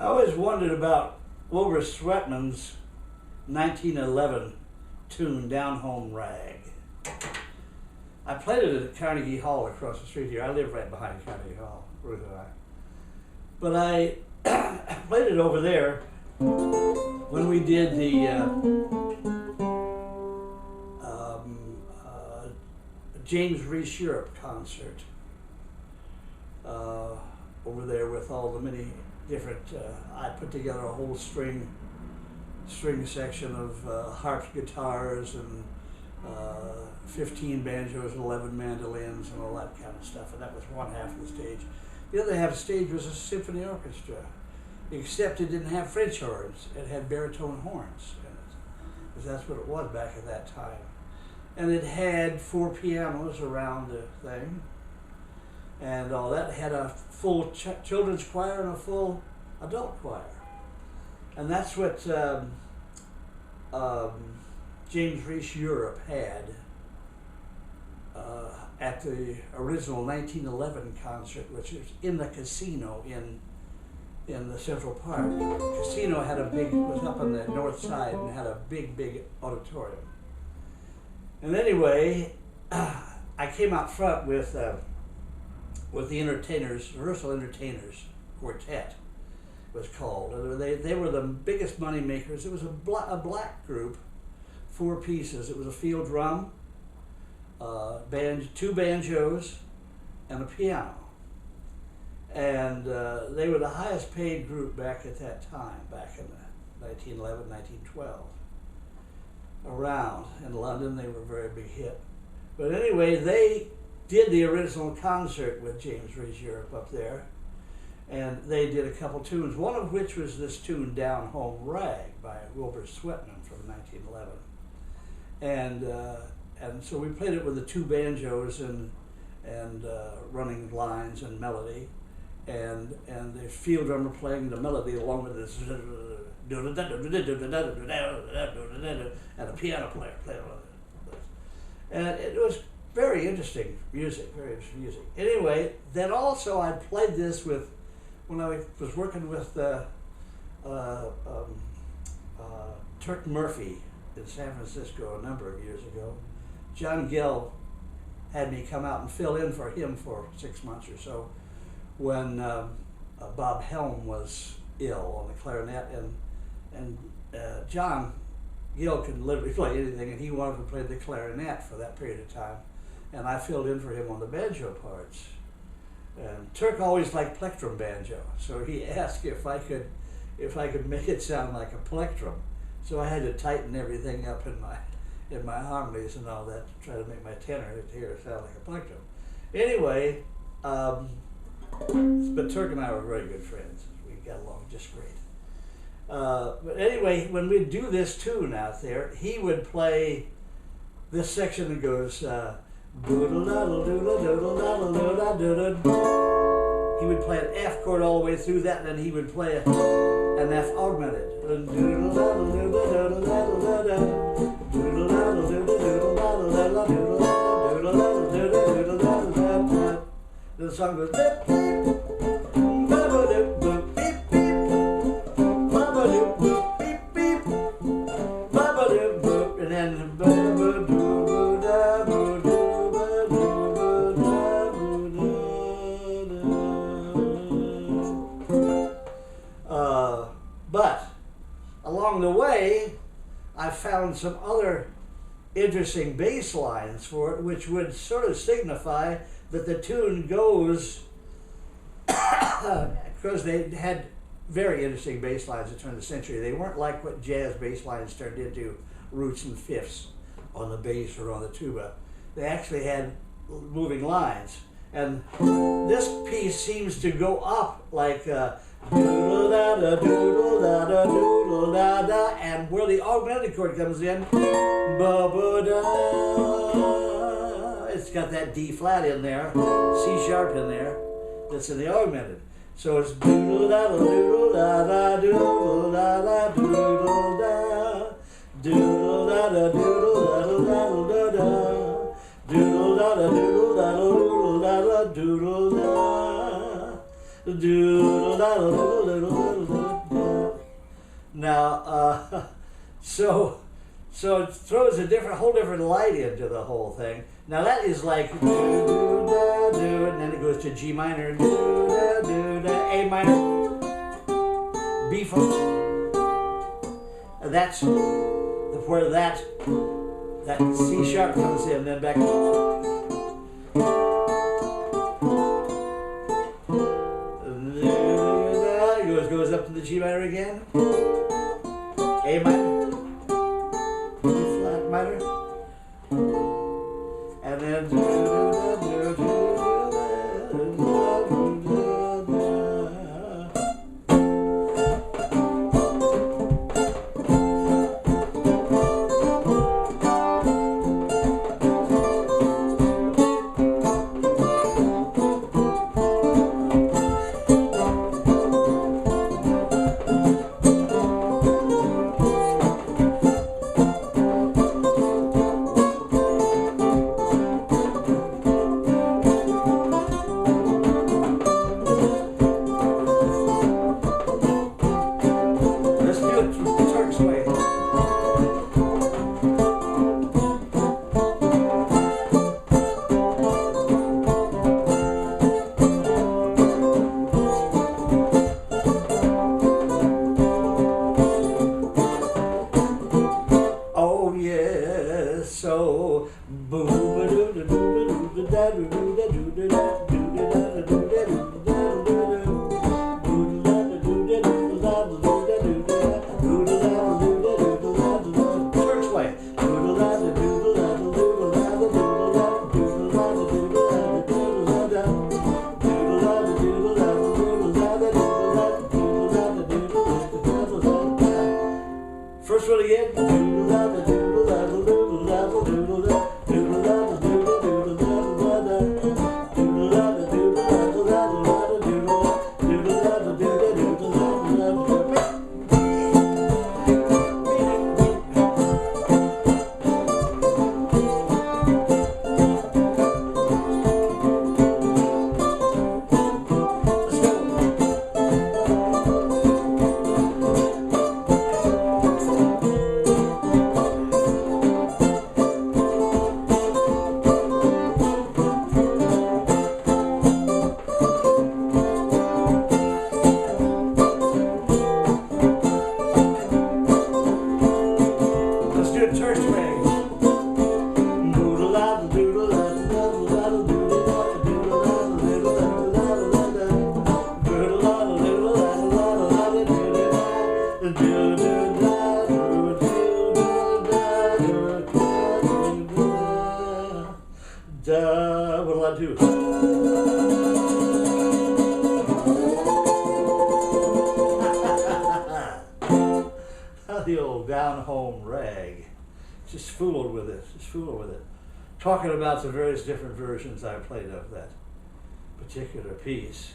I always wondered about Wilbur Sweatman's 1911 tune, Down Home Rag. I played it at Carnegie Hall across the street here. I live right behind Carnegie Hall, Ruth and I. But I played it over there when we did the James Reese Europe concert over there with all the many different, I put together a whole string section of harp guitars and 15 banjos and 11 mandolins and all that kind of stuff, and that was one half of the stage. The other half of the stage was a symphony orchestra, except it didn't have French horns, it had baritone horns in it, because that's what it was back at that time. And it had 4 pianos around the thing, and all that. It had a full children's choir and a full adult choir. And that's what James Reese Europe had at the original 1911 concert, which was in the casino in the Central Park. The casino had was up on the north side and had a big auditorium. And anyway, I came out front with the entertainers, Rehearsal Entertainers Quartet was called. They were the biggest money makers. It was a black group, 4 pieces. It was a field drum, 2 banjos, and a piano. And they were the highest paid group back at that time, back in the 1911, 1912. Around in London, they were a very big hit. But anyway, they did the original concert with James Reese Europe up there, and they did a couple tunes, one of which was this tune, Down Home Rag, by Wilbur Sweatman from 1911. And so we played it with the 2 banjos and running lines and melody, and the field drummer playing the melody along with this, and a piano player played on it. And it was very interesting music, Anyway, then also I played this with, when I was working with Turk Murphy in San Francisco a number of years ago. John Gill had me come out and fill in for him for 6 months or so when Bob Helm was ill on the clarinet, and John Gill could literally play anything, and he wanted to play the clarinet for that period of time, and I filled in for him on the banjo parts. And Turk always liked plectrum banjo, so he asked if I could make it sound like a plectrum. So I had to tighten everything up in my harmonies and all that to try to make my tenor here sound like a plectrum. Anyway, but Turk and I were very good friends. We got along just great. But anyway, when we'd do this tune out there, he would play this section that goes he would play an F chord all the way through that, and then he would play an F augmented. The song goes but along the way, I found some other interesting bass lines for it, which would sort of signify that the tune goes, because they had very interesting bass lines at the turn of the century. They weren't like what jazz bass lines turned into, roots and fifths on the bass or on the tuba. They actually had moving lines. And this piece seems to go up like doodle da da doodle da da doodle da da, and where the augmented chord comes in, ba ba da. It's got that D flat in there, C sharp in there. That's in the augmented. So it's doodle da da doodle da da doodle da da doodle da doodle da da doodle da da da da da doodle da da doodle da da doodle da da doodle da doodle da da doodle da da. Now, so it throws a whole different light into the whole thing. Now that is like do, do, da, do, and then it goes to G minor, do, da, do, da, A minor, B flat. That's where that C sharp comes in, then back. Goes up to the G minor again, A minor, B flat minor, and then first one again. What'll I do? The old down-home rag. Just fooled with it. Talking about the various different versions I played of that particular piece.